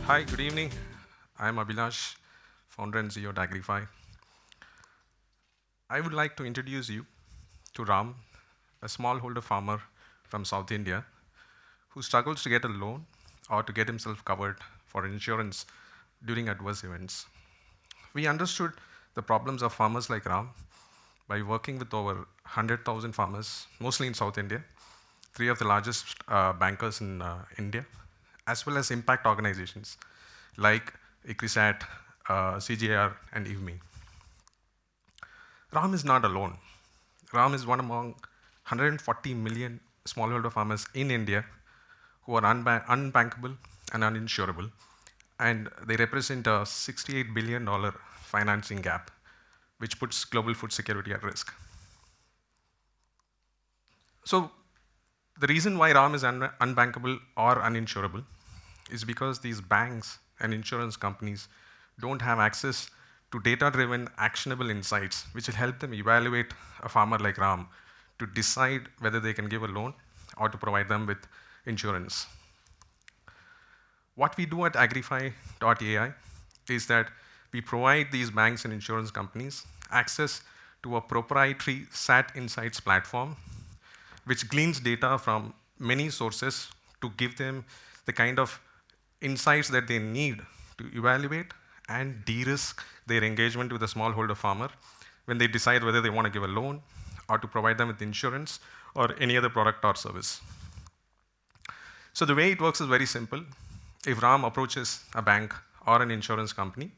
Hi, good evening. I'm Abhilash, founder and CEO at AgriFi. I would like to introduce you to Ram, a smallholder farmer from South India who struggles to get a loan or to get himself covered for insurance during adverse events. We understood the problems of farmers like Ram by working with over 100,000 farmers, mostly in South India, three of the largest bankers in India, as well as impact organizations like ICRISAT, CGIAR, and IVME. Ram is not alone. Ram is one among 140 million smallholder farmers in India who are unbankable and uninsurable, and they represent a $68 billion financing gap, which puts global food security at risk. So the reason why Ram is unbankable or uninsurable is because these banks and insurance companies don't have access to data-driven, actionable insights, which will help them evaluate a farmer like Ram to decide whether they can give a loan or to provide them with insurance. What we do at AgriFi.AI is that we provide these banks and insurance companies access to a proprietary SAT Insights platform, which gleans data from many sources to give them the kind of insights that they need to evaluate and de-risk their engagement with a smallholder farmer when they decide whether they want to give a loan or to provide them with insurance or any other product or service. So the way it works is very simple. If Ram approaches a bank or an insurance company,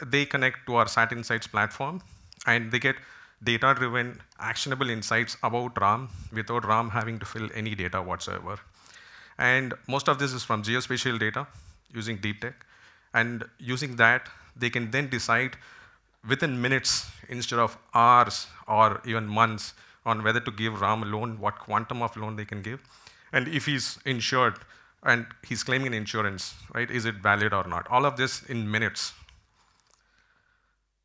they connect to our SAT Insights platform and they get data-driven, actionable insights about Ram without Ram having to fill any data whatsoever. And most of this is from geospatial data using deep tech. And using that, they can then decide within minutes instead of hours or even months on whether to give Ram a loan, what quantum of loan they can give, and if he's insured and he's claiming an insurance, right? Is it valid or not? All of this in minutes.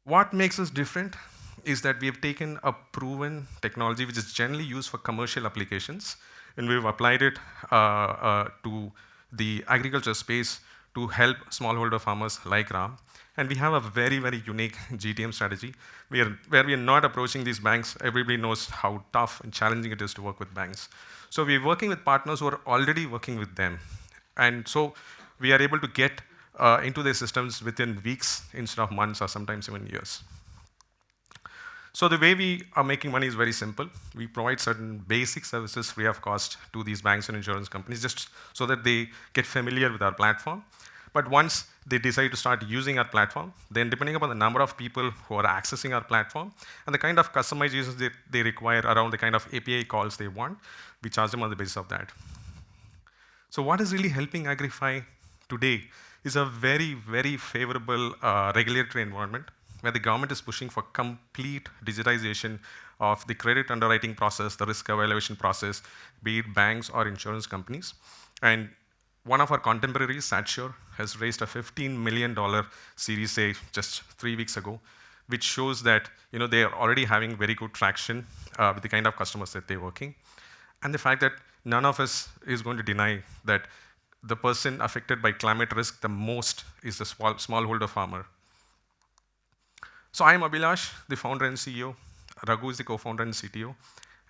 What makes us different is that we have taken a proven technology which is generally used for commercial applications, and we've applied it to the agriculture space to help smallholder farmers like Ram. And we have a very, very unique GTM strategy where we are not approaching these banks. Everybody knows how tough and challenging it is to work with banks. So we're working with partners who are already working with them. And so we are able to get into their systems within weeks instead of months or sometimes even years. So the way we are making money is very simple. We provide certain basic services free of cost to these banks and insurance companies just so that they get familiar with our platform. But once they decide to start using our platform, then depending upon the number of people who are accessing our platform and the kind of customizations that they require around the kind of API calls they want, we charge them on the basis of that. So what is really helping AgriFi today is a very, very favorable regulatory environment where the government is pushing for complete digitization of the credit underwriting process, the risk evaluation process, be it banks or insurance companies. And one of our contemporaries, Satsure, has raised a $15 million Series A just 3 weeks ago, which shows that they are already having very good traction with the kind of customers that they're working. And the fact that none of us is going to deny that the person affected by climate risk the most is the smallholder farmer. So I'm Abhilash, the founder and CEO. Raghu is the co-founder and CTO.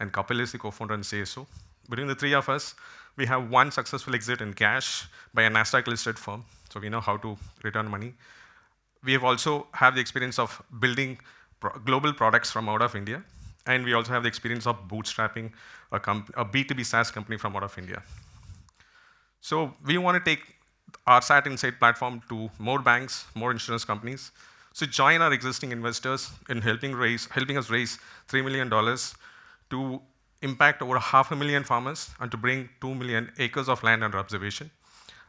And Kapil is the co-founder and CSO. Between the three of us, we have one successful exit in cash by a NASDAQ-listed firm. So we know how to return money. We have also have the experience of building global products from out of India. And we also have the experience of bootstrapping a B2B SaaS company from out of India. So we want to take our SAT Insight platform to more banks, more insurance companies. So join our existing investors in helping us raise $3 million to impact over 500,000 farmers and to bring 2 million acres of land under observation.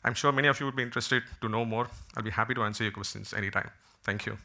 I'm sure many of you would be interested to know more. I'll be happy to answer your questions anytime. Thank you.